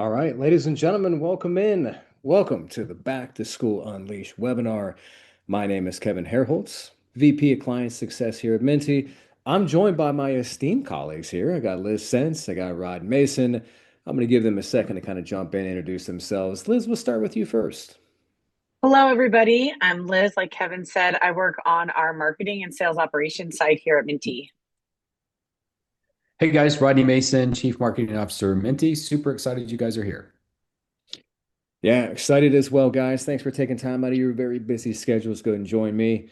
All right, ladies and gentlemen, welcome in. Welcome to the Back to School Unleashed webinar. My name is Kevin Herholtz, VP of Client Success here at Minty. I'm joined by my esteemed colleagues here. I got Liz Sense, I got Rod Mason. I'm going to give them a second to kind of jump in and introduce themselves. Liz, we'll start with you first. Hello, everybody. I'm Liz. Like Kevin said, I work on our marketing and sales operations side here at Minty. Hey guys, Rodney Mason, Chief Marketing Officer, Minty. Super excited you guys are here. Yeah, excited as well, guys. Thanks for taking time out of your very busy schedules. Go and join me.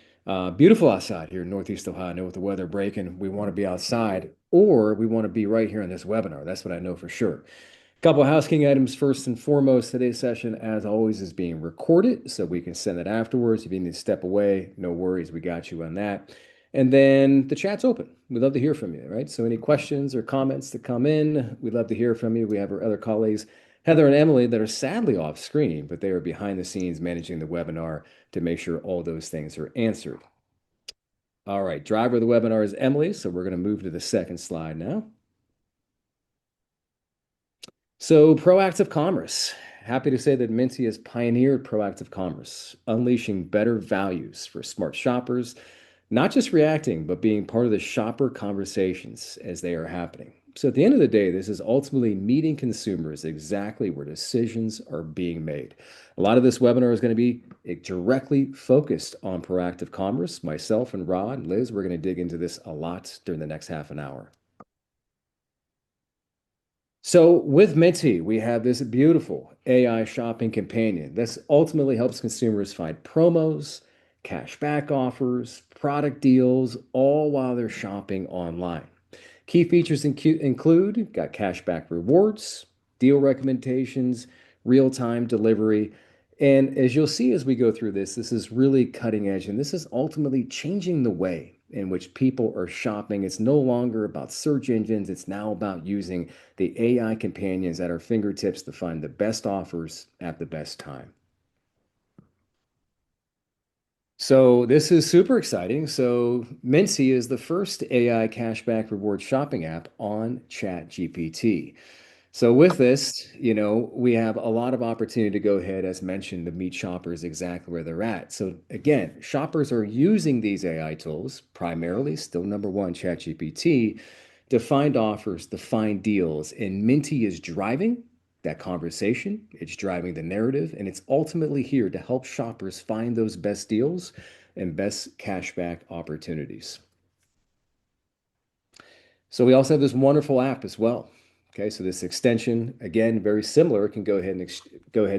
Beautiful outside here in Northeast Ohio. I know with the weather breaking, we want to be outside or we want to be right here on this webinar. That's what I know for sure. Couple of housekeeping items first and foremost. Today's session, as always, is being recorded, so we can send it afterwards. If you need to step away, no worries. We got you on that. And then the chat's open. We'd love to hear from you, right? So any questions or comments that come in, we'd love to hear from you. We have our other colleagues, Heather and Emily, that are sadly off screen, but they are behind the scenes managing the webinar to make sure all those things are answered. All right, driver of the webinar is Emily, so we're going to move to the second slide now. So, proactive commerce. Happy to say that Minty has pioneered proactive commerce, unleashing better values for smart shoppers, not just reacting, but being part of the shopper conversations as they are happening. So, at the end of the day, this is ultimately meeting consumers exactly where decisions are being made. A lot of this webinar is going to be directly focused on proactive commerce. Myself and Rod and Liz, we're going to dig into this a lot during the next half an hour. So with Minty, we have this beautiful AI shopping companion. This ultimately helps consumers find promos, cashback offers, product deals, all while they're shopping online. Key features include got cashback rewards, deal recommendations, real-time delivery. And as you'll see as we go through this, this is really cutting edge, and this is ultimately changing the way in which people are shopping. It's no longer about search engines. It's now about using the AI companions at our fingertips to find the best offers at the best time. So this is super exciting. So Minty is the first AI cashback reward shopping app on ChatGPT. So with this, we have a lot of opportunity to go ahead, as mentioned, to meet shoppers exactly where they're at. So again, shoppers are using these AI tools, primarily still number one, ChatGPT, to find offers, to find deals. And Minty is driving that conversation. It's driving the narrative, and it's ultimately here to help shoppers find those best deals and best cashback opportunities. So we also have this wonderful app as well. Okay, so this extension, again, very similar, can go ahead and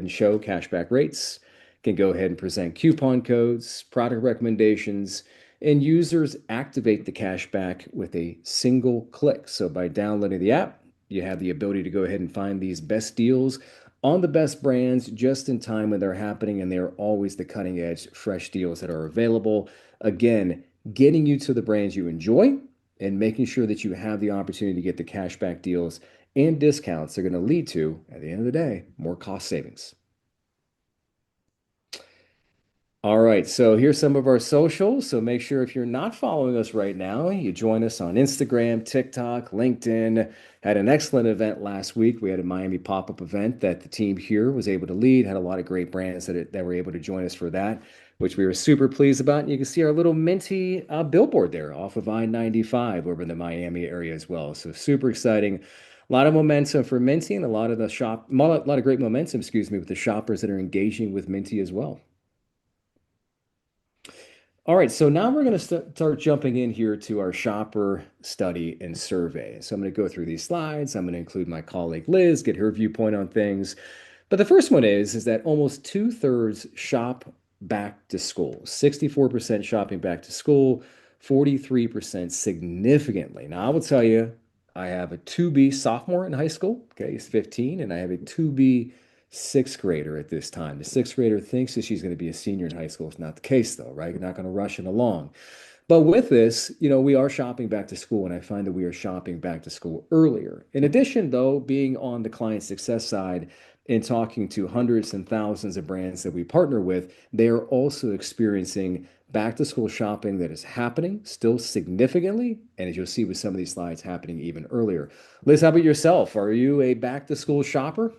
show cashback rates, can go ahead and present coupon codes, product recommendations, and users activate the cashback with a single click. So by downloading the app, you have the ability to go ahead and find these best deals on the best brands just in time when they're happening, and they're always the cutting edge, fresh deals that are available. Again, getting you to the brands you enjoy and making sure that you have the opportunity to get the cashback deals and discounts are going to lead to, at the end of the day, more cost savings. All right, so here's some of our socials. So make sure if you're not following us right now, you join us on Instagram, TikTok, LinkedIn. Had an excellent event last week. We had a Miami pop-up event that the team here was able to lead. Had a lot of great brands that were able to join us for that, which we were super pleased about. And you can see our little Minty billboard there off of I-95 over in the Miami area as well. So super exciting. A lot of momentum for Minty and a lot of great momentum, excuse me, with the shoppers that are engaging with Minty as well. All right, so now we're going to start jumping in here to our shopper study and survey. So I'm going to go through these slides. I'm going to include my colleague Liz, get her viewpoint on things. But the first one is that almost 2/3 shop back to school, 64% shopping back to school, 43% significantly. Now, I will tell you, I have a 2B sophomore in high school. Okay, he's 15, and I have a 2B sixth grader at this time. The sixth grader thinks that she's going to be a senior in high school. It's not the case, though, right? You're not going to rush it along. But with this, we are shopping back to school, and I find that we are shopping back to school earlier. In addition, though, being on the client success side and talking to hundreds and thousands of brands that we partner with, they are also experiencing back to school shopping that is happening still significantly. And as you'll see with some of these slides, happening even earlier. Liz, how about yourself? Are you a back to school shopper?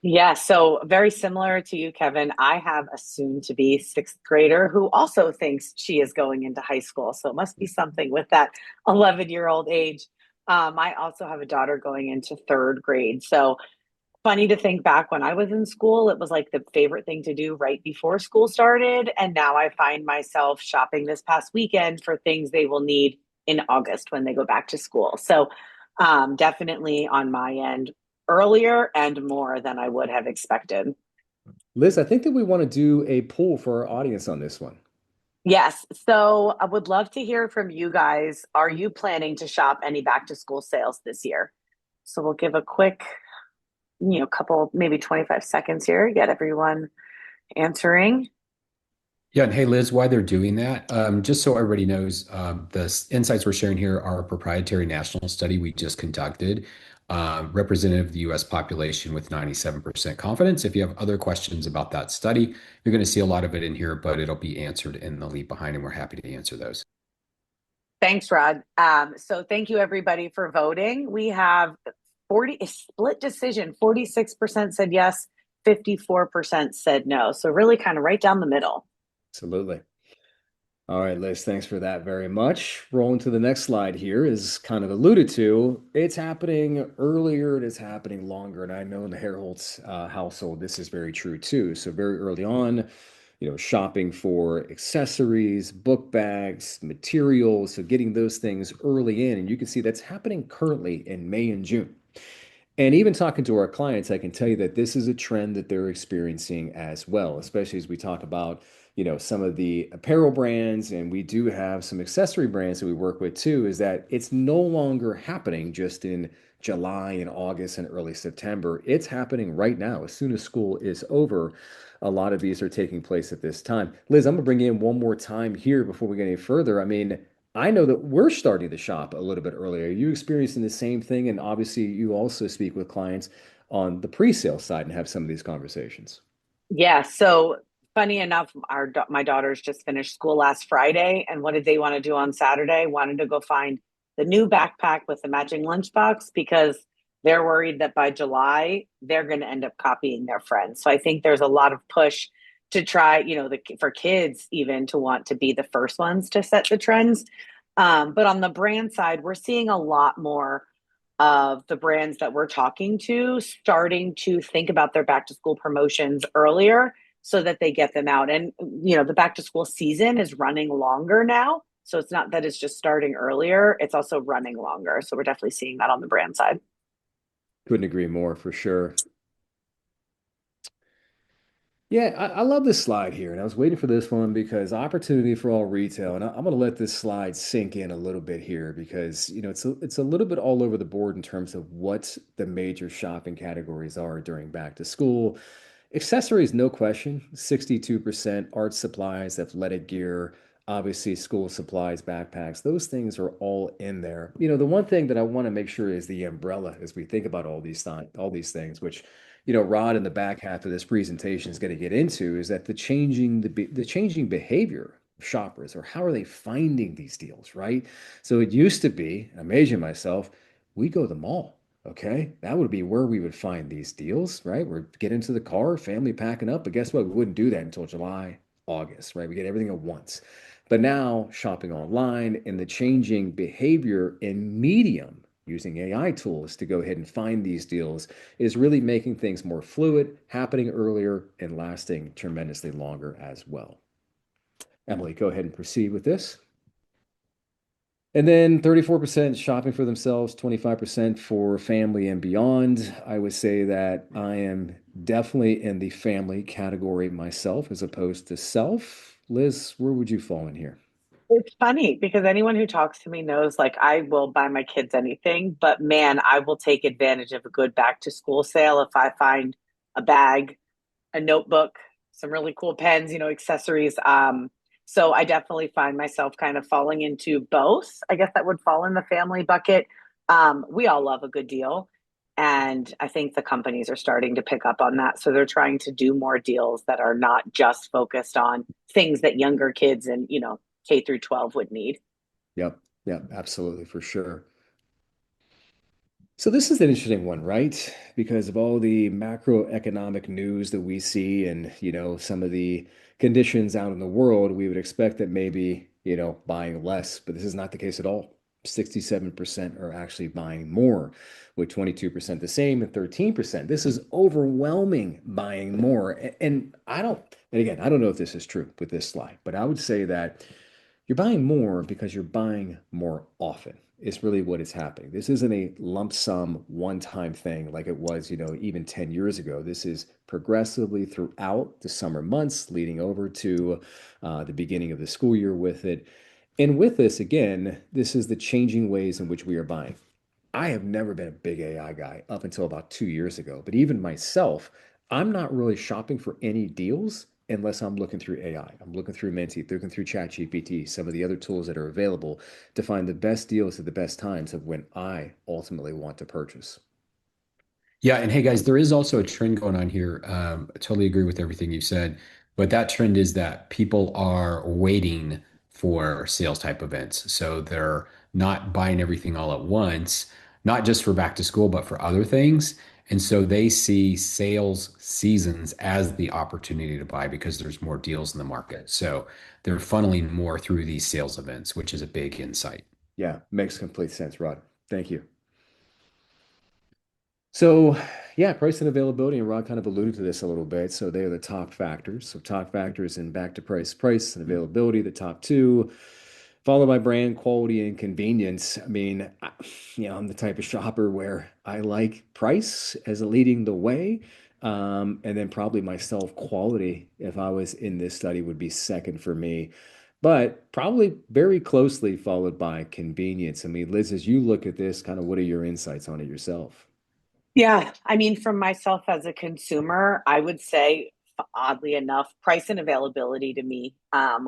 Yeah, so very similar to you, Kevin. I have a soon to be sixth grader who also thinks she is going into high school. So it must be something with that 11-year-old age. I also have a daughter going into third grade. So funny to think back when I was in school, it was like the favorite thing to do right before school started. And now I find myself shopping this past weekend for things they will need in August when they go back to school. So, definitely on my end, earlier and more than I would have expected. Liz, I think that we want to do a poll for our audience on this one. Yes. So I would love to hear from you guys. Are you planning to shop any back to school sales this year? So we'll give a quick, couple, maybe 25 seconds here, get everyone answering. Yeah, and hey Liz, why they're doing that, just so everybody knows, insights we're sharing here are a proprietary national study we just conducted, representative of the U.S. population with 97% confidence. If you have other questions about that study, you're going to see a lot of it in here, but it'll be answered in the leave behind, and we're happy to answer those. Thanks, Rod. So thank you everybody for voting. We have 40 split decision. 46% said yes, 54% said no. So really kind of right down the middle. Absolutely. All right, Liz, thanks for that very much. Rolling to the next slide here is kind of alluded to. It's happening earlier, it is happening longer. And I know in the Herholtz household, this is very true too. So very early on, shopping for accessories, book bags, materials. So getting those things early in. And you can see that's happening currently in May and June. And even talking to our clients, I can tell you that this is a trend that they're experiencing as well, especially as we talk about, some of the apparel brands, and we do have some accessory brands that we work with too, is that it's no longer happening just in July and August and early September. It's happening right now. As soon as school is over, a lot of these are taking place at this time. Liz, I'm gonna bring you in one more time here before we get any further. I mean, I know that we're starting to shop a little bit earlier. Are you experiencing the same thing? And obviously, you also speak with clients on the pre-sale side and have some of these conversations. Yeah. So funny enough, my daughters just finished school last Friday, and what did they want to do on Saturday? Wanted to go find the new backpack with the matching lunchbox because they're worried that by July they're going to end up copying their friends. So I think there's a lot of push to try, for kids even to want to be the first ones to set the trends. But on the brand side, we're seeing a lot more of the brands that we're talking to starting to think about their back to school promotions earlier so that they get them out. And, the back to school season is running longer now. So it's not that it's just starting earlier, it's also running longer. So we're definitely seeing that on the brand side. Couldn't agree more for sure. Yeah, I love this slide here, and I was waiting for this one because opportunity for all retail, and I'm going to let this slide sink in a little bit here because it's a little bit all over the board in terms of what the major shopping categories are during back to school. Accessories, no question, 62%. Art supplies, athletic gear, obviously school supplies, backpacks, those things are all in there. The one thing that I want to make sure is the umbrella as we think about all these things, which Rod in the back half of this presentation is going to get into, is that the changing behavior of shoppers, or how are they finding these deals, right? So it used to be, I'm aging myself, we go to the mall. Okay, that would be where we would find these deals, right? We'd get into the car, family packing up, but guess what? We wouldn't do that until July, August, right? We get everything at once. But now, shopping online and the changing behavior in medium using AI tools to go ahead and find these deals is really making things more fluid, happening earlier, and lasting tremendously longer as well. Emily, go ahead and proceed with this. And then 34% shopping for themselves, 25% for family and beyond. I would say that I am definitely in the family category myself as opposed to self. Liz, where would you fall in here? It's funny because anyone who talks to me knows like I will buy my kids anything, but man, I will take advantage of a good back to school sale if I find a bag, a notebook, some really cool pens, accessories. So I definitely find myself kind of falling into both. I guess that would fall in the family bucket. We all love a good deal. And I think the companies are starting to pick up on that. So they're trying to do more deals that are not just focused on things that younger kids and, K through 12 would need. Yep, yep, absolutely, for sure. So this is an interesting one, right? Because of all the macroeconomic news that we see and, some of the conditions out in the world, we would expect that maybe, buying less, but this is not the case at all. 67% are actually buying more, with 22% the same and 13%. This is overwhelming buying more. And again, I don't know if this is true with this slide, but I would say that you're buying more because you're buying more often. Is really what is happening. This isn't a lump sum one-time thing like it was, even 10 years ago. This is progressively throughout the summer months leading over to the beginning of the school year with it. And with this, again, this is the changing ways in which we are buying. I have never been a big AI guy up until about 2 years ago. But even myself, I'm not really shopping for any deals unless I'm looking through AI. I'm looking through Minty, looking through ChatGPT, some of the other tools that are available to find the best deals at the best times of when I ultimately want to purchase. Yeah, and hey guys, there is also a trend going on here. I totally agree with everything you said, but that trend is that people are waiting for sales type events. So they're not buying everything all at once, not just for back to school, but for other things. And so they see sales seasons as the opportunity to buy because there's more deals in the market. So they're funneling more through these sales events, which is a big insight. Yeah, makes complete sense, Rod. Thank you. So, yeah, price and availability, and Rod kind of alluded to this a little bit. So they are the top factors. So top factors in back to price and availability, the top two, followed by brand, quality, and convenience. I mean, I'm the type of shopper where I like price as a leading the way. And then probably myself, quality, if I was in this study, would be second for me. But probably very closely followed by convenience. I mean, Liz, as you look at this, kind of what are your insights on it yourself? Yeah, I mean, from myself as a consumer, I would say, oddly enough, price and availability to me.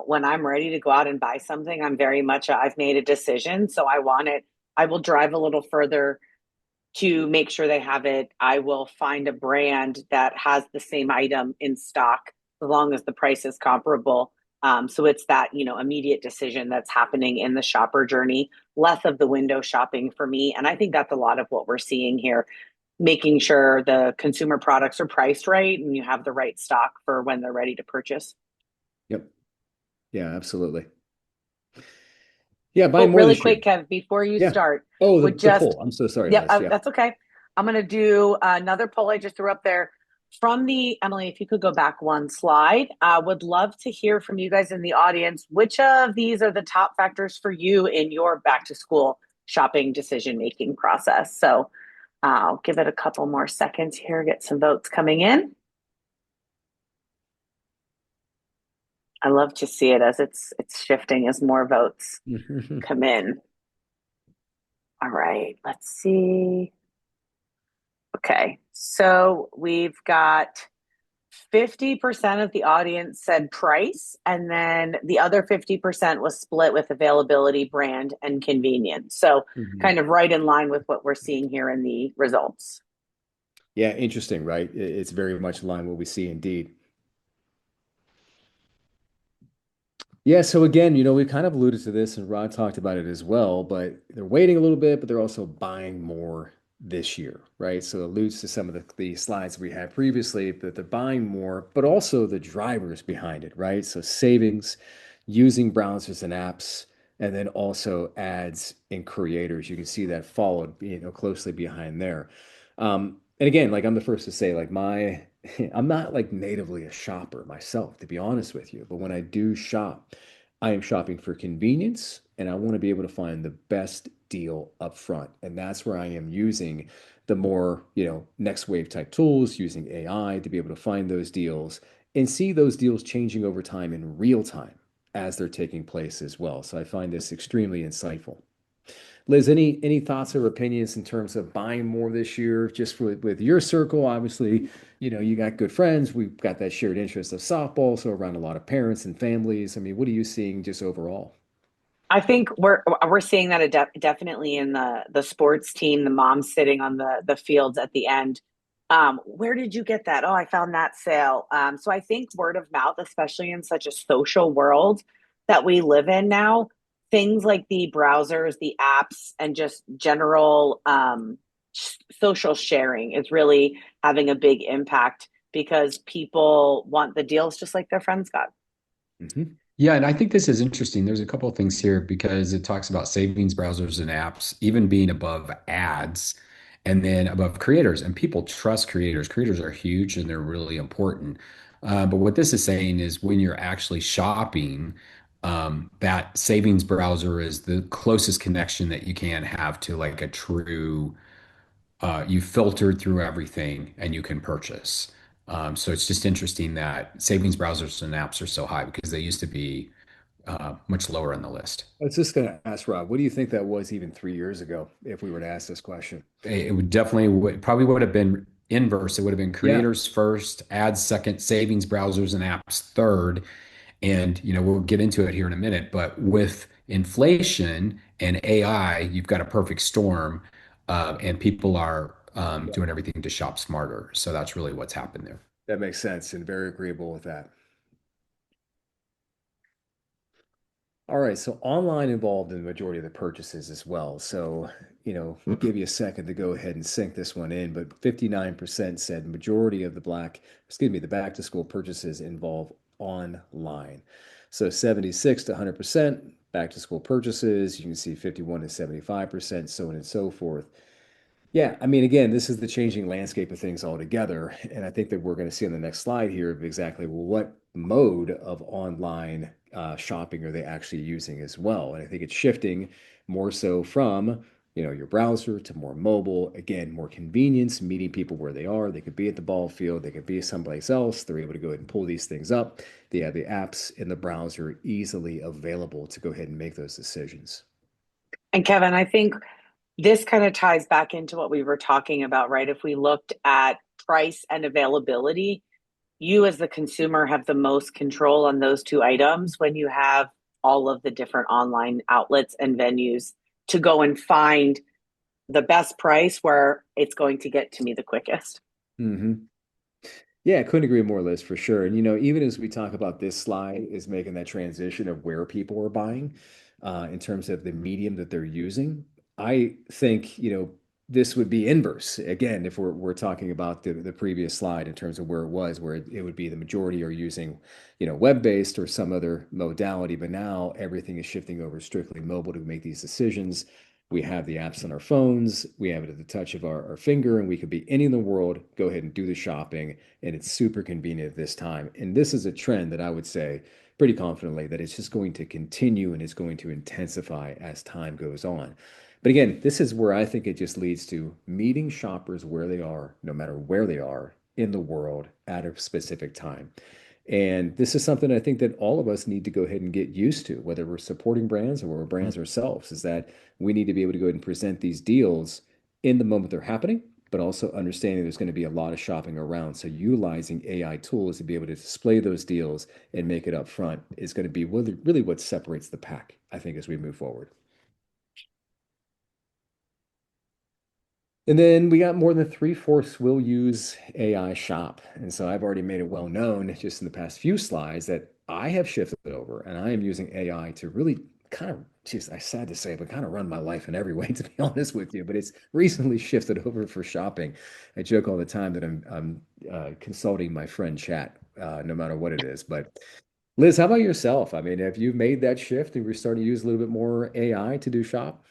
When I'm ready to go out and buy something, I'm very much, I've made a decision. So I want it. I will drive a little further to make sure they have it. I will find a brand that has the same item in stock as long as the price is comparable. So it's that, immediate decision that's happening in the shopper journey, less of the window shopping for me. And I think that's a lot of what we're seeing here, making sure the consumer products are priced right and you have the right stock for when they're ready to purchase. Yep. Yeah, absolutely. Yeah, buying Oh, more really this year. quick, Kev, before you Yeah. start, Oh, the, would the just, poll. I'm so sorry, yep, Liz. Yeah. that's okay. I'm going to do another poll I just threw up there from Emily, if you could go back one slide, would love to hear from you guys in the audience. Which of these are the top factors for you in your back to school shopping decision making process? So I'll give it a couple more seconds here, get some votes coming in. I love to see it as it's shifting as more votes come in. All right, let's see. Okay, so we've got 50% of the audience said price, and then the other 50% was split with availability, brand, and convenience. So Mhm. kind of right in line with what we're seeing here in the results. Yeah, interesting, right? It's very much in line with what we see indeed. Yeah, so again, we kind of alluded to this and Rod talked about it as well, but they're waiting a little bit, but they're also buying more this year, right? So it alludes to some of the slides we had previously that they're buying more, but also the drivers behind it, right? So savings, using browsers and apps, and then also ads and creators. You can see that followed, closely behind there. And again, like I'm the first to say, like I'm not like natively a shopper myself, to be honest with you. But when I do shop, I am shopping for convenience and I want to be able to find the best deal up front. And that's where I am using the more, next wave type tools, using AI to be able to find those deals and see those deals changing over time in real time as they're taking place as well. So I find this extremely insightful. Liz, any thoughts or opinions in terms of buying more this year, just with your circle? Obviously, you got good friends. We've got that shared interest of softball, so around a lot of parents and families. I mean, what are you seeing just overall? I think we're seeing that definitely in the sports team, the mom sitting on the fields at the end. Where did you get that? Oh, I found that sale. So I think word of mouth, especially in such a social world that we live in now, things like the browsers, the apps, and just general social sharing is really having a big impact because people want the deals just like their friends got. Hmm. Yeah, and I think this is interesting. There's a couple of things here because it talks about savings browsers and apps even being above ads and then above creators. And people trust creators. Creators are huge and they're really important. But what this is saying is when you're actually shopping, that savings browser is the closest connection that you can have to like a true, you filtered through everything and you can purchase. So it's just interesting that savings browsers and apps are so high because they used to be much lower on the list. I was just going to ask Rob, what do you think that was even 3 years ago if we were to ask this question? It would definitely probably would have been inverse. It would have been Yeah. creators first, ads second, savings browsers and apps third. And we'll get into it here in a minute, but with inflation and AI, you've got a perfect storm, and people are Yeah, doing everything to shop smarter. So that's really what's happened there. that makes sense and very agreeable with that. All right, so online involved in the majority of the purchases as well. So, we'll give you a second to go ahead and sink this one in, but 59% said majority of the back to school purchases involve online. So 76 to 100% back to school purchases. You can see 51 to 75%, so on and so forth. Yeah, I mean, again, this is the changing landscape of things altogether. And I think that we're going to see on the next slide here of exactly what mode of online shopping are they actually using as well. And I think it's shifting more so from, your browser to more mobile. Again, more convenience, meeting people where they are. They could be at the ball field, they could be someplace else. They're able to go ahead and pull these things up. They have the apps in the browser easily available to go ahead and make those decisions. And Kevin, I think this kind of ties back into what we were talking about, right? If we looked at price and availability, you as the consumer have the most control on those two items when you have all of the different online outlets and venues to go and find the best price where it's going to get to me the quickest. Hmm. Yeah, I couldn't agree more, Liz, for sure. And even as we talk about this slide is making that transition of where people are buying, in terms of the medium that they're using, I think, this would be inverse. Again, if we're talking about the previous slide in terms of where it was, where it would be the majority are using, web-based or some other modality, but now everything is shifting over strictly mobile to make these decisions. We have the apps on our phones, we have it at the touch of our finger, and we could be any in the world, go ahead and do the shopping, and it's super convenient at this time. And this is a trend that I would say pretty confidently that it's just going to continue and it's going to intensify as time goes on. But again, this is where I think it just leads to meeting shoppers where they are, no matter where they are in the world at a specific time. And this is something I think that all of us need to go ahead and get used to, whether we're supporting brands or we're brands ourselves, is that we need to be able to go ahead and present these deals in the moment they're happening, but also understanding there's going to be a lot of shopping around. So utilizing AI tools to be able to display those deals and make it up front is going to be really what separates the pack, I think, as we move forward. And then we got more than three-fourths will use AI shop. And so I've already made it well known just in the past few slides that I have shifted over and I am using AI to really kind of, just, I sad to say, but kind of run my life in every way, to be honest with you. But it's recently shifted over for shopping. I joke all the time that I'm consulting my friend chat, no matter what it is. But Liz, how about yourself? I mean, have you made that shift and we're starting to use a little bit more AI to do shop?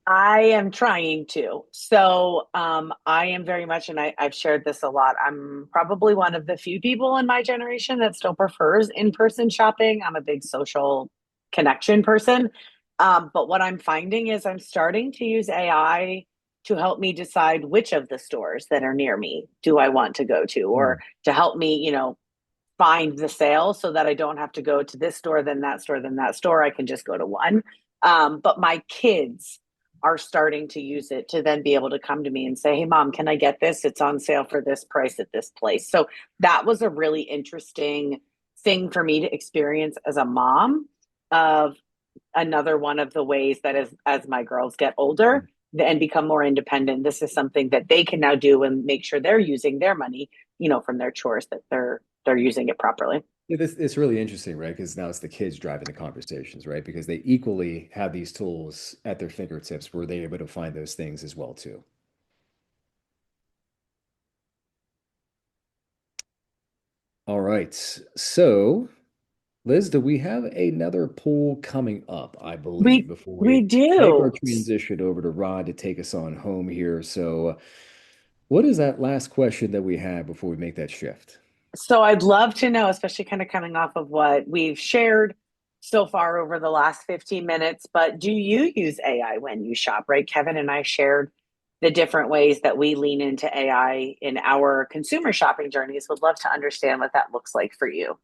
I am trying to. I am very much, and I've shared this a lot. I'm probably one of the few people in my generation that still prefers in-person shopping. I'm a big social connection person. But what I'm finding is I'm starting to use AI to help me decide which of the stores that are near me do I want to go to, or Mm. to help me, find the sale so that I don't have to go to this store, then that store, then that store. I can just go to one. But my kids are starting to use it to then be able to come to me and say, "Hey, mom, can I get this? It's on sale for this price at this place." So that was a really interesting thing for me to experience as a mom of another one of the ways that as my girls get older and become more independent, this is something that they can now do and make sure they're using their money, from their chores, that they're using it properly. Yeah, it's really interesting, right? Because now it's the kids driving the conversations, right? Because they equally have these tools at their fingertips where they're able to find those things as well too. All right. So, Liz, do we have another poll coming up, I believe, We before we we make our do. transition over to Rod to take us on home here? So, what is that last question that we had before we make that shift? So I'd love to know, especially kind of coming off of what we've shared so far over the last 15 minutes, but do you use AI when you shop, right? Kevin and I shared the different ways that we lean into AI in our consumer shopping journeys. Would love to understand what that looks like for you.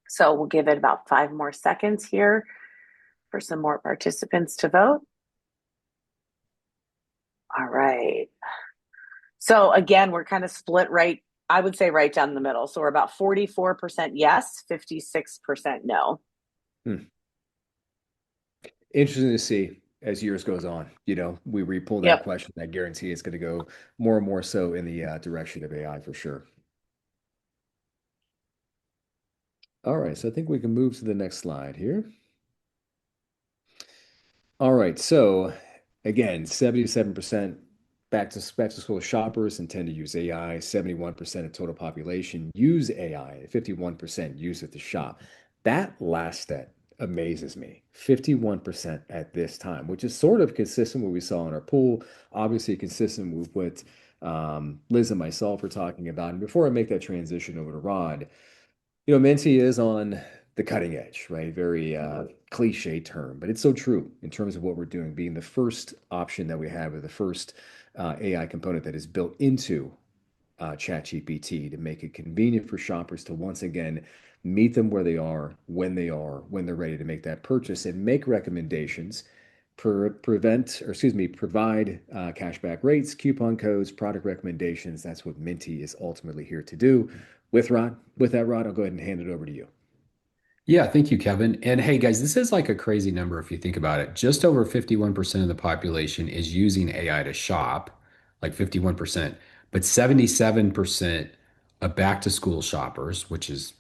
So we'll give it about 5 more seconds here for some more participants to vote. All right. So again, we're kind of split right, I would say right down the middle. So we're about 44% yes, 56% no. Hmm. Interesting to see as years goes on. We re-pull that Yep. question. I guarantee it's going to go more and more so in the direction of AI for sure. All right, so I think we can move to the next slide here. All right. So again, 77% back to school shoppers intend to use AI. 71% of total population use AI. 51% use it to shop. That last stat amazes me. 51% at this time, which is sort of consistent with what we saw in our pool. Obviously consistent with what Liz and myself were talking about. And before I make that transition over to Rod, Minty is on the cutting edge, right? Very cliche term, but it's so true in terms of what we're doing, being the first option that we have, or the first AI component that is built into ChatGPT to make it convenient for shoppers to once again meet them where they are, when they're ready to make that purchase, and make recommendations, provide cashback rates, coupon codes, product recommendations. That's what Minty is ultimately here to do. With that, Rod, I'll go ahead and hand it over to you. Yeah, thank you, Kevin. And hey, guys, this is like a crazy number if you think about it. Just over 51% of the population is using AI to shop, like 51%, but 77% of back to school shoppers, which is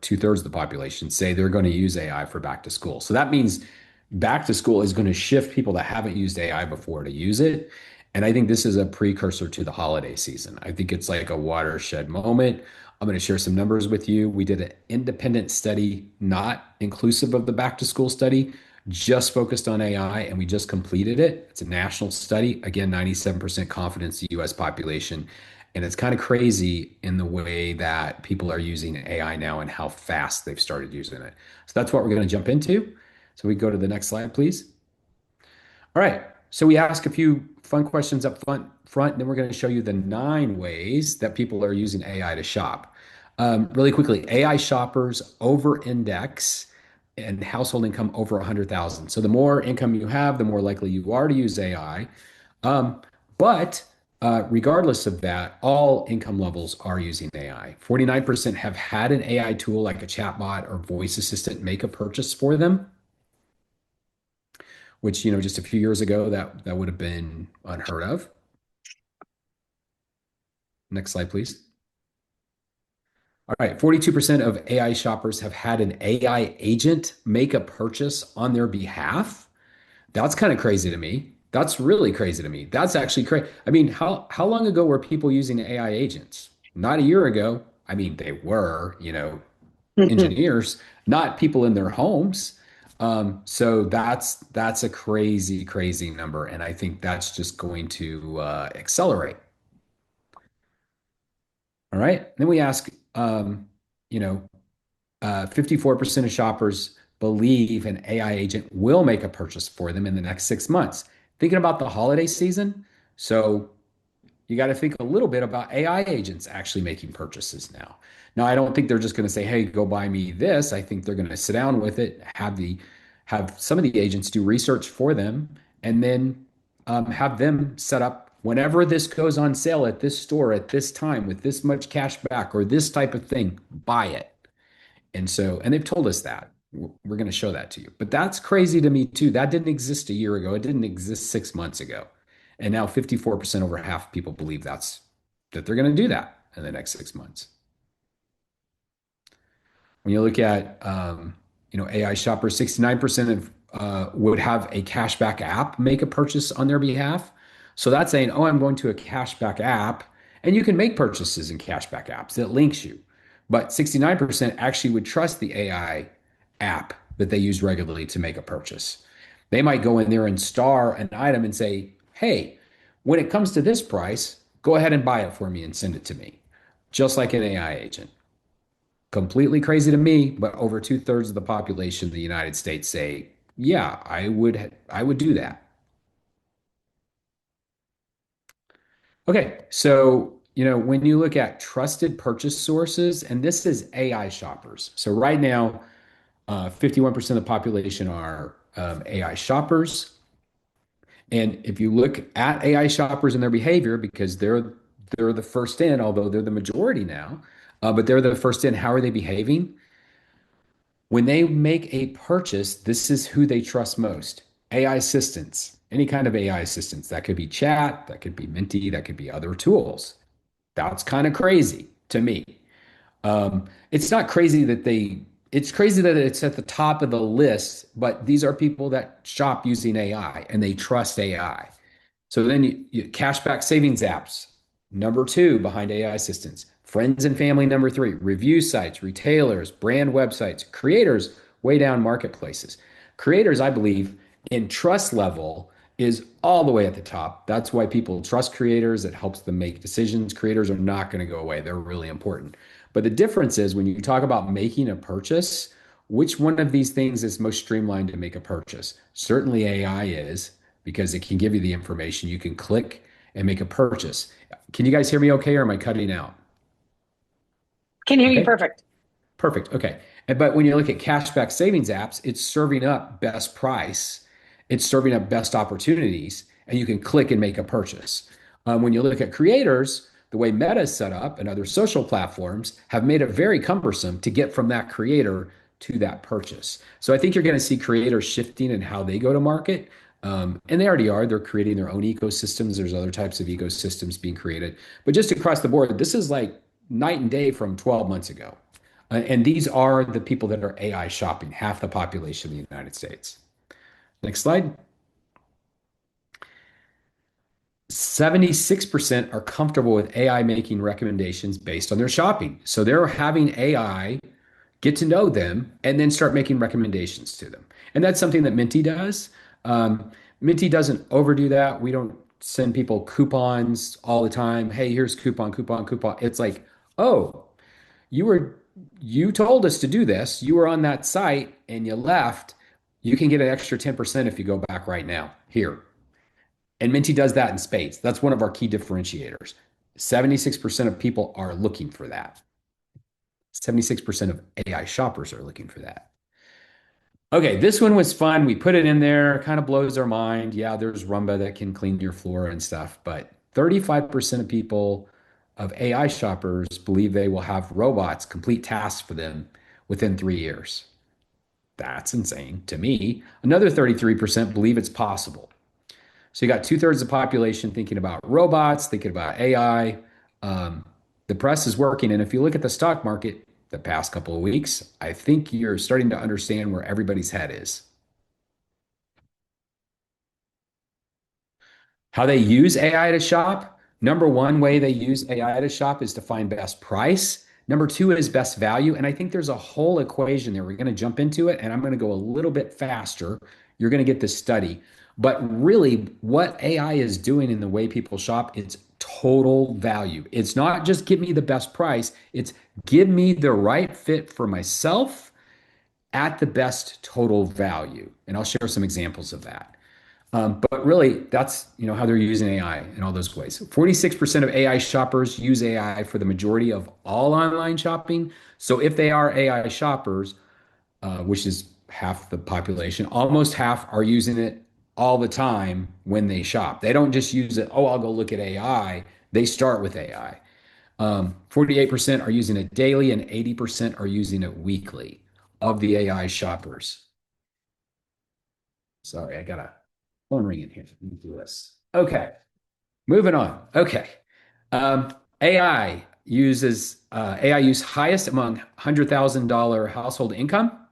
two-thirds of the population say they're going to use AI for back to school. So that means back to school is going to shift people that haven't used AI before to use it. And I think this is a precursor to the holiday season. I think it's like a watershed moment. I'm going to share some numbers with you. We did an independent study, not inclusive of the back to school study, just focused on AI, and we just completed it. It's a national study. Again, 97% confidence the US population. And it's kind of crazy in the way that people are using AI now and how fast they've started using it. So that's what we're going to jump into. So we go to the next slide, please. All right. So we ask a few fun questions up front, and then we're going to show you the 9 ways that people are using AI to shop. Really quickly, AI shoppers over-index and household income over 100,000. So the more income you have, the more likely you are to use AI. But regardless of that, all income levels are using AI. 49% have had an AI tool like a chatbot or voice assistant make a purchase for them, which, just a few years ago, that would have been unheard of. Next slide, please. All right, 42% of AI shoppers have had an AI agent make a purchase on their behalf. That's kind of crazy to me. That's really crazy to me. That's actually crazy. I mean, how long ago were people using AI agents? Not a year ago. I mean, they were, engineers, not people in their homes. So that's a crazy, crazy number, and I think that's just going to accelerate. All right. Then we ask, you know, 54% of shoppers believe an AI agent will make a purchase for them in the next 6 months. Thinking about the holiday season, so you got to think a little bit about AI agents actually making purchases now. Now, I don't think they're just going to say, "Hey, go buy me this." I think they're going to sit down with it, have some of the agents do research for them, and then have them set up whenever this goes on sale at this store at this time with this much cash back or this type of thing, buy it. And they've told us that. We're going to show that to you. But that's crazy to me too. That didn't exist a year ago. It didn't exist 6 months ago. And now 54%, over half of people believe that they're going to do that in the next 6 months. When you look at AI shoppers, 69% of would have a cashback app make a purchase on their behalf. So that's saying, oh, I'm going to a cashback app, and you can make purchases in cashback apps. It links you. but 69% actually would trust the AI app that they use regularly to make a purchase. They might go in there and star an item and say, hey, when it comes to this price, go ahead and buy it for me and send it to me, just like an AI agent. Completely crazy to me, but over two-thirds of the population of the United States say, yeah, I would do that. Okay, so when you look at trusted purchase sources, and this is AI shoppers. So right now, 51% of the population are AI shoppers. And if you look at AI shoppers and their behavior, because they're the first in, although they're the majority now, but they're the first in, how are they behaving? When they make a purchase, this is who they trust most. AI assistants, any kind of AI assistants. That could be chat, that could be Minty, that could be other tools. That's kind of crazy to me. It's not crazy that it's crazy that it's at the top of the list, but these are people that shop using AI and they trust AI. So then cashback savings apps, number two behind AI assistants. Friends and family, number three. Review sites, retailers, brand websites, creators, way down marketplaces. Creators, I believe, in trust level is all the way at the top. That's why people trust creators. It helps them make decisions. Creators are not going to go away. They're really important. But the difference is when you talk about making a purchase, which one of these things is most streamlined to make a purchase? Certainly AI is because it can give you the information. You can click and make a purchase. Can you guys hear me okay, or am I cutting out? Can hear you Okay, perfect. perfect. Okay. But when you look at cashback savings apps, it's serving up best price, it's serving up best opportunities, and you can click and make a purchase. When you look at creators, the way Meta is set up and other social platforms have made it very cumbersome to get from that creator to that purchase. So I think you're going to see creators shifting in how they go to market. And they already are. They're creating their own ecosystems. There's other types of ecosystems being created. But just across the board, this is like night and day from 12 months ago. And these are the people that are AI shopping, half the population of the United States. Next slide. 76% are comfortable with AI making recommendations based on their shopping. So they're having AI get to know them and then start making recommendations to them. And that's something that Minty does. Minty doesn't overdo that. We don't send people coupons all the time. Hey, here's coupon, coupon, coupon. It's like, oh, you were you told us to do this. You were on that site and you left. You can get an extra 10% if you go back right now. Here. And Minty does that in spades. That's one of our key differentiators. 76% of people are looking for that. 76% of AI shoppers are looking for that. Okay, this one was fun. We put it in there, kind of blows our mind. Yeah, there's Roomba that can clean your floor and stuff, but 35% of people of AI shoppers believe they will have robots complete tasks for them within 3 years. That's insane to me. Another 33% believe it's possible. So you got two-thirds of the population thinking about robots, thinking about AI. Um, the press is working. And if you look at the stock market the past couple of weeks, I think you're starting to understand where everybody's head is. How they use AI to shop. Number one way they use AI to shop is to find best price. Number two is best value. And I think there's a whole equation there. We're going to jump into it and I'm going to go a little bit faster. You're going to get this study. But really, what AI is doing in the way people shop, it's total value. It's not just give me the best price, it's give me the right fit for myself at the best total value. And I'll share some examples of that. But really, that's how they're using AI in all those ways. 46% of AI shoppers use AI for the majority of all online shopping. So if they are AI shoppers, which is half the population, almost half are using it all the time when they shop. They don't just use it, oh, I'll go look at AI. They start with AI. 48% are using it daily and 80% are using it weekly of the AI shoppers. Sorry, I got a phone ringing here. Let me do this. Okay, moving on. Okay. AI use highest among $100,000 household income.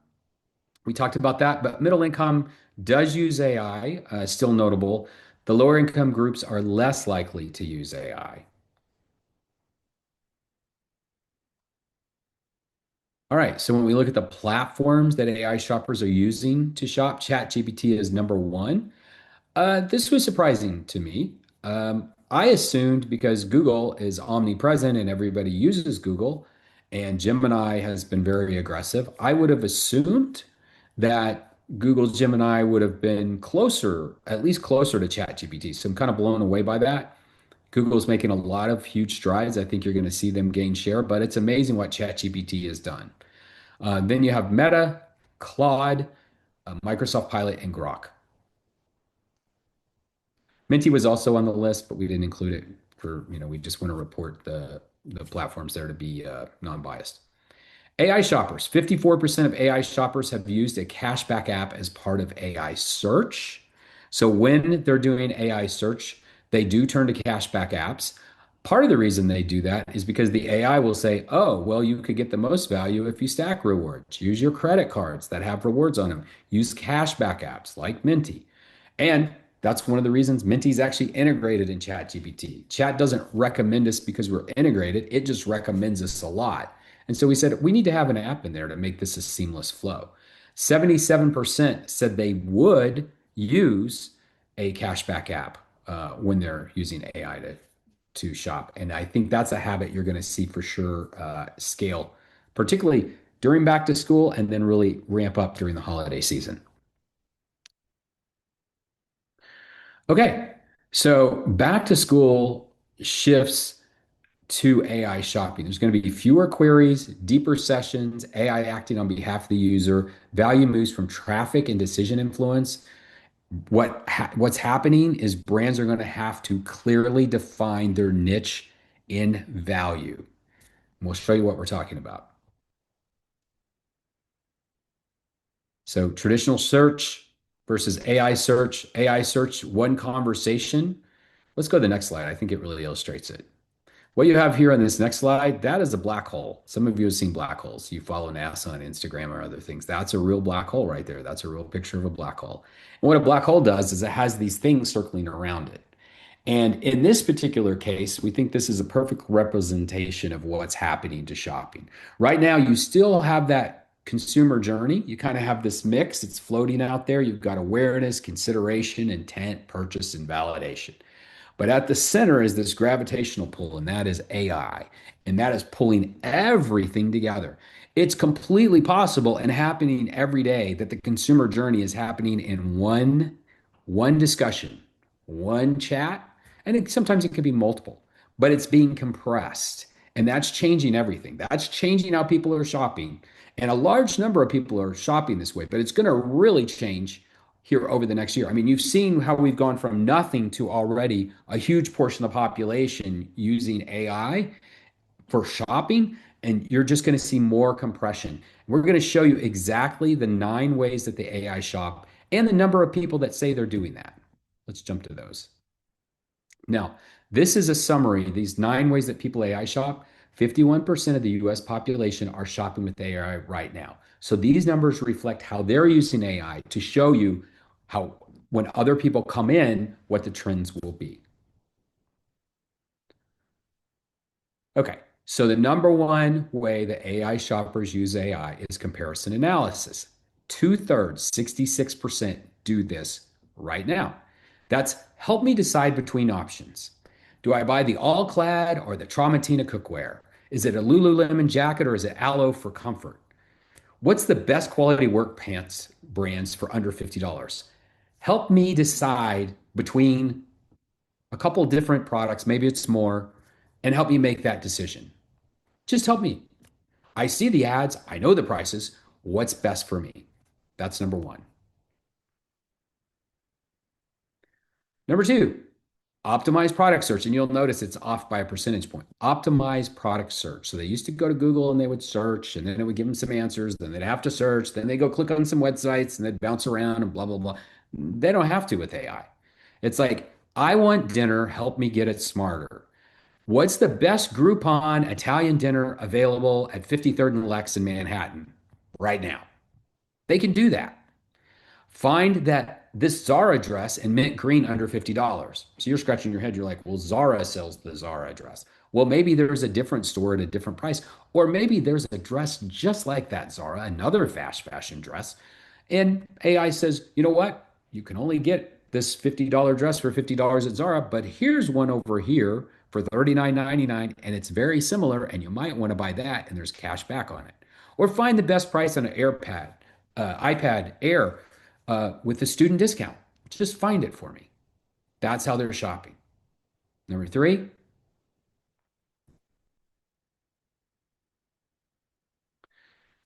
We talked about that, but middle income does use AI, still notable. The lower income groups are less likely to use AI. All right, so when we look at the platforms that AI shoppers are using to shop, ChatGPT is number one. This was surprising to me. I assumed because Google is omnipresent and everybody uses Google, and Gemini has been very aggressive, I would have assumed that Google's Gemini would have been closer, at least closer to ChatGPT. So I'm kind of blown away by that. Google's making a lot of huge strides. I think you're going to see them gain share, but it's amazing what ChatGPT has done. Then you have Meta, Claude, Microsoft Pilot, and Grok. Minty was also on the list, but we didn't include it we just want to report the platforms there to be non-biased. AI shoppers. 54% of AI shoppers have used a cashback app as part of AI search. So when they're doing AI search, they do turn to cashback apps. Part of the reason they do that is because the AI will say, oh, well, you could get the most value if you stack rewards. Use your credit cards that have rewards on them. Use cashback apps like Minty. And that's one of the reasons Minty's actually integrated in ChatGPT. Chat doesn't recommend us because we're integrated, it just recommends us a lot. And so we said we need to have an app in there to make this a seamless flow. 77% said they would use a cashback app when they're using AI to shop. And I think that's a habit you're going to see for sure scale, particularly during back to school and then really ramp up during the holiday season. Okay, so back to school shifts to AI shopping. There's going to be fewer queries, deeper sessions, AI acting on behalf of the user, value moves from traffic and decision influence. What's happening is brands are going to have to clearly define their niche in value. And we'll show you what we're talking about. So traditional search versus AI search. AI search, one conversation. Let's go to the next slide. I think it really illustrates it. What you have here on this next slide, that is a black hole. Some of you have seen black holes. You follow NASA on Instagram or other things. That's a real black hole right there. That's a real picture of a black hole. And what a black hole does is it has these things circling around it. And in this particular case, we think this is a perfect representation of what's happening to shopping. Right now, you still have that consumer journey. You kind of have this mix. It's floating out there. You've got awareness, consideration, intent, purchase, and validation. But at the center is this gravitational pull, and that is AI. And that is pulling everything together. It's completely possible and happening every day that the consumer journey is happening in one discussion, one chat, and sometimes it could be multiple, but it's being compressed. And that's changing everything. That's changing how people are shopping. And a large number of people are shopping this way, but it's going to really change here over the next year. I mean, you've seen how we've gone from nothing to already a huge portion of the population using AI for shopping, and you're just going to see more compression. We're going to show you exactly the 9 ways that the AI shop and the number of people that say they're doing that. Let's jump to those. Now, this is a summary. These 9 ways that people AI shop, 51% of the US population are shopping with AI right now. So these numbers reflect how they're using AI to show you how, when other people come in, what the trends will be. Okay, so the number one way that AI shoppers use AI is comparison analysis. 2/3, 66% do this right now. That's help me decide between options. Do I buy the All Clad or the Tramontina cookware? Is it a Lululemon jacket or is it Aloe for comfort? What's the best quality work pants brands for under $50? Help me decide between a couple different products, maybe it's more, and help me make that decision. Just help me. I see the ads, I know the prices. What's best for me? That's number one. Number two, optimize product search. And you'll notice it's off by a percentage point. Optimize product search. So they used to go to Google and they would search, and then it would give them some answers. Then they'd have to search. Then they go click on some websites and they'd bounce around and blah, blah, blah. They don't have to with AI. It's like, I want dinner, help me get it smarter. What's the best Groupon Italian dinner available at 53rd and Lex in Manhattan right now? They can do that. Find that this Zara dress in mint green under $50. So you're scratching your head. You're like, well, Zara sells the Zara dress. Well, maybe there's a different store at a different price, or maybe there's a dress just like that, Zara, another fast fashion dress. And AI says, you know what? You can only get this $50 dress for $50 at Zara, but here's one over here for $39.99, and it's very similar, and you might want to buy that, and there's cash back on it. Or find the best price on an iPad Air with the student discount. Just find it for me. That's how they're shopping. Number three,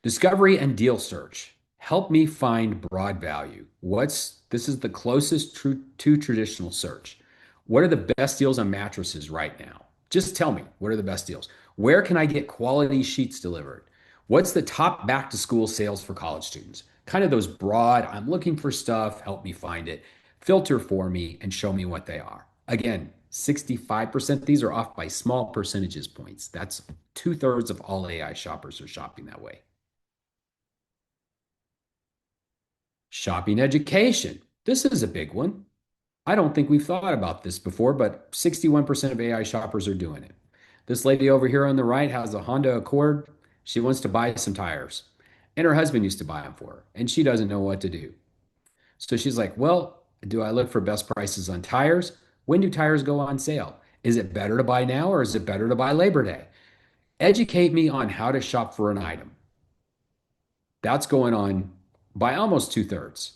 discovery and deal search. Help me find broad value. This is the closest to traditional search. What are the best deals on mattresses right now? Just tell me, what are the best deals? Where can I get quality sheets delivered? What's the top back to school sales for college students? Kind of those broad, I'm looking for stuff, help me find it, filter for me, and show me what they are. Again, 65%, these are off by small percentages points. That's two-thirds of all AI shoppers are shopping that way. Shopping education. This is a big one. I don't think we've thought about this before, but 61% of AI shoppers are doing it. This lady over here on the right has a Honda Accord. She wants to buy some tires, and her husband used to buy them for her, and she doesn't know what to do. So she's like, well, do I look for best prices on tires? When do tires go on sale? Is it better to buy now or is it better to buy Labor Day? Educate me on how to shop for an item. That's going on by almost two-thirds.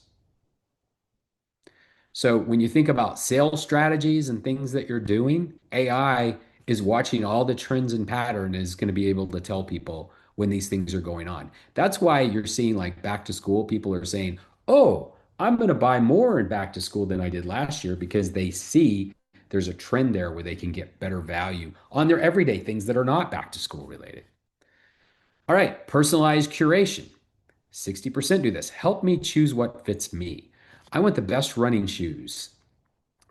So when you think about sales strategies and things that you're doing, AI is watching all the trends and pattern and is going to be able to tell people when these things are going on. That's why you're seeing like back to school, people are saying, "Oh, I'm going to buy more in back to school than I did last year," because they see there's a trend there where they can get better value on their everyday things that are not back to school related. All right, personalized curation. 60% do this. Help me choose what fits me. I want the best running shoes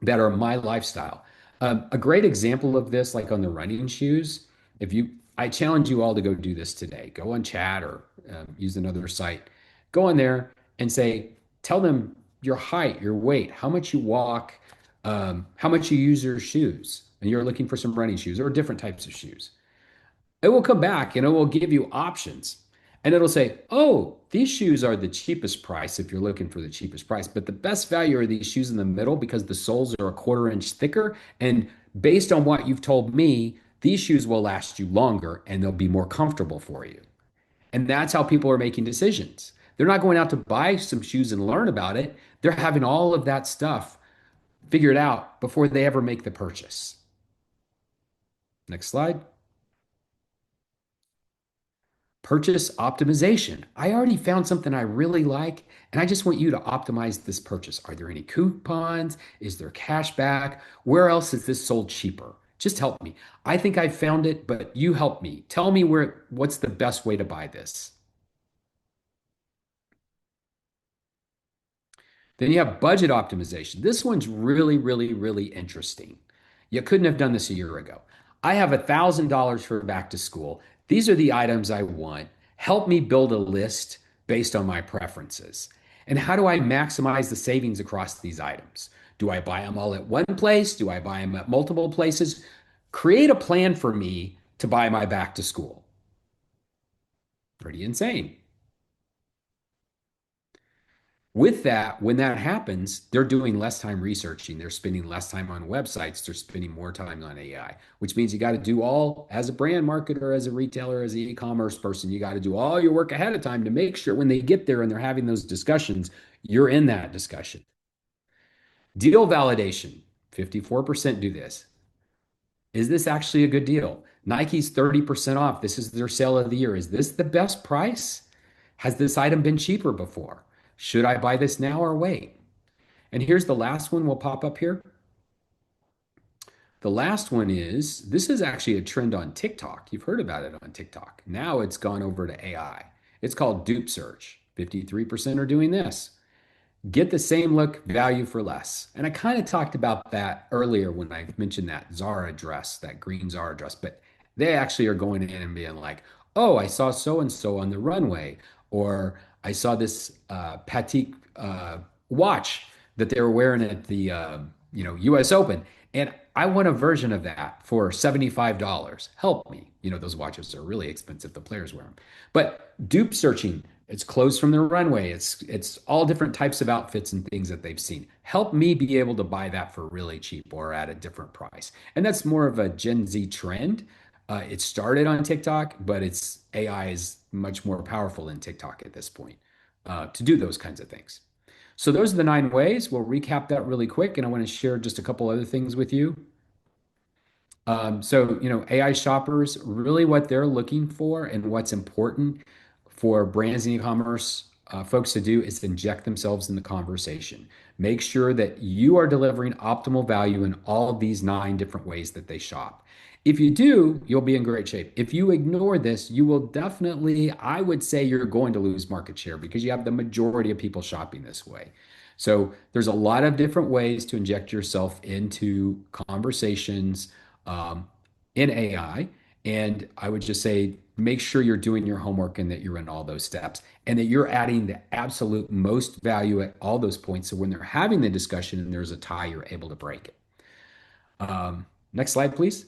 that are my lifestyle. A great example of this, like on the running shoes, I challenge you all to go do this today. Go on chat or use another site. Go on there and say, tell them your height, your weight, how much you walk, how much you use your shoes. And you're looking for some running shoes or different types of shoes. It will come back and it will give you options. And it'll say, oh, these shoes are the cheapest price if you're looking for the cheapest price. But the best value are these shoes in the middle because the soles are a quarter inch thicker. And based on what you've told me, these shoes will last you longer and they'll be more comfortable for you. And that's how people are making decisions. They're not going out to buy some shoes and learn about it. They're having all of that stuff figured out before they ever make the purchase. Next slide. Purchase optimization. I already found something I really like, and I just want you to optimize this purchase. Are there any coupons? Is there cash back? Where else is this sold cheaper? Just help me. I think I found it, but you help me. Tell me what's the best way to buy this. Then you have budget optimization. This one's really, really, really interesting. You couldn't have done this a year ago. I have $1,000 for back to school. These are the items I want. Help me build a list based on my preferences. And how do I maximize the savings across these items? Do I buy them all at one place? Do I buy them at multiple places? Create a plan for me to buy my back to school. Pretty insane. With that, when that happens, they're doing less time researching. They're spending less time on websites. They're spending more time on AI, which means you got to do all, as a brand marketer, as a retailer, as an e-commerce person, you got to do all your work ahead of time to make sure when they get there and they're having those discussions, you're in that discussion. Deal validation, 54% do this. Is this actually a good deal? Nike's 30% off. This is their sale of the year. Is this the best price? Has this item been cheaper before? Should I buy this now or wait? And here's the last one will pop up here. The last one is, this is actually a trend on TikTok. You've heard about it on TikTok. Now it's gone over to AI. It's called dupe search. 53% are doing this. Get the same look, value for less. And I kind of talked about that earlier when I mentioned that Zara dress, that green Zara dress, but they actually are going in and being like, oh, I saw so-and-so on the runway, or I saw this Patek watch that they were wearing at the US Open. And I want a version of that for $75. Help me. You know, those watches are really expensive. The players wear them. But dupe searching, it's clothes from the runway. It's all different types of outfits and things that they've seen. Help me be able to buy that for really cheap or at a different price. And that's more of a Gen Z trend. It started on TikTok, but it's AI is much more powerful than TikTok at this point to do those kinds of things. So those are the 9 ways. We'll recap that really quick, and I want to share just a couple other things with you. AI shoppers, really what they're looking for and what's important for brands and e-commerce folks to do is inject themselves in the conversation. Make sure that you are delivering optimal value in all of these 9 different ways that they shop. If you do, you'll be in great shape. If you ignore this, you will definitely, I would say you're going to lose market share because you have the majority of people shopping this way. So there's a lot of different ways to inject yourself into conversations um, in AI. And I would just say, make sure you're doing your homework and that you're in all those steps and that you're adding the absolute most value at all those points. So when they're having the discussion and there's a tie, you're able to break it. Next slide, please.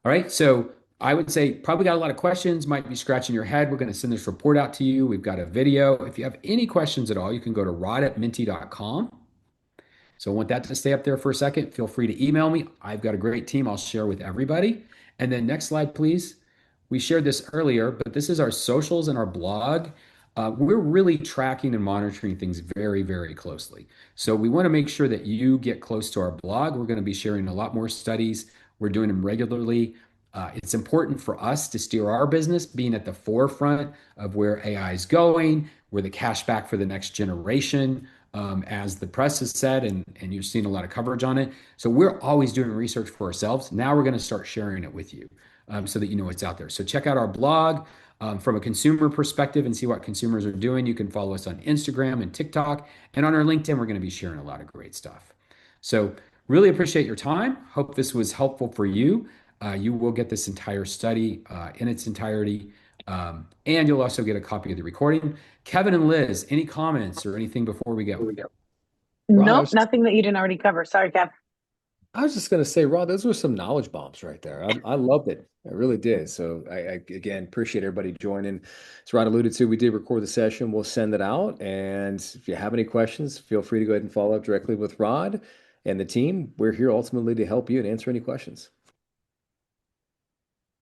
All right. So I would say probably got a lot of questions, might be scratching your head. We're going to send this report out to you. We've got a video. If you have any questions at all, you can go to rod@minty.com. So I want that to stay up there for a second. Feel free to email me. I've got a great team I'll share with everybody. And then next slide, please. We shared this earlier, but this is our socials and our blog. We're really tracking and monitoring things very, very closely. So we want to make sure that you get close to our blog. We're going to be sharing a lot more studies. We're doing them regularly. It's important for us to steer our business, being at the forefront of where AI is going. We're the cash back for the next generation, as the press has said, and you've seen a lot of coverage on it. So we're always doing research for ourselves. Now we're going to start sharing it with you so that you know what's out there. So check out our blog from a consumer perspective and see what consumers are doing. You can follow us on Instagram and TikTok. And on our LinkedIn, we're going to be sharing a lot of great stuff. So really appreciate your time. Hope this was helpful for you. You will get this entire study in its entirety. And you'll also get a copy of the recording. Kevin and Liz, any comments or anything before we go? Rod, Nope, nothing that you didn't already cover. Sorry, Kev. I was just going to say, Rod, those were some knowledge bombs right there. I loved it. I really did. So I again appreciate everybody joining. As Rod alluded to, we did record the session. We'll send it out. And if you have any questions, feel free to go ahead and follow up directly with Rod and the team. We're here ultimately to help you and answer any questions.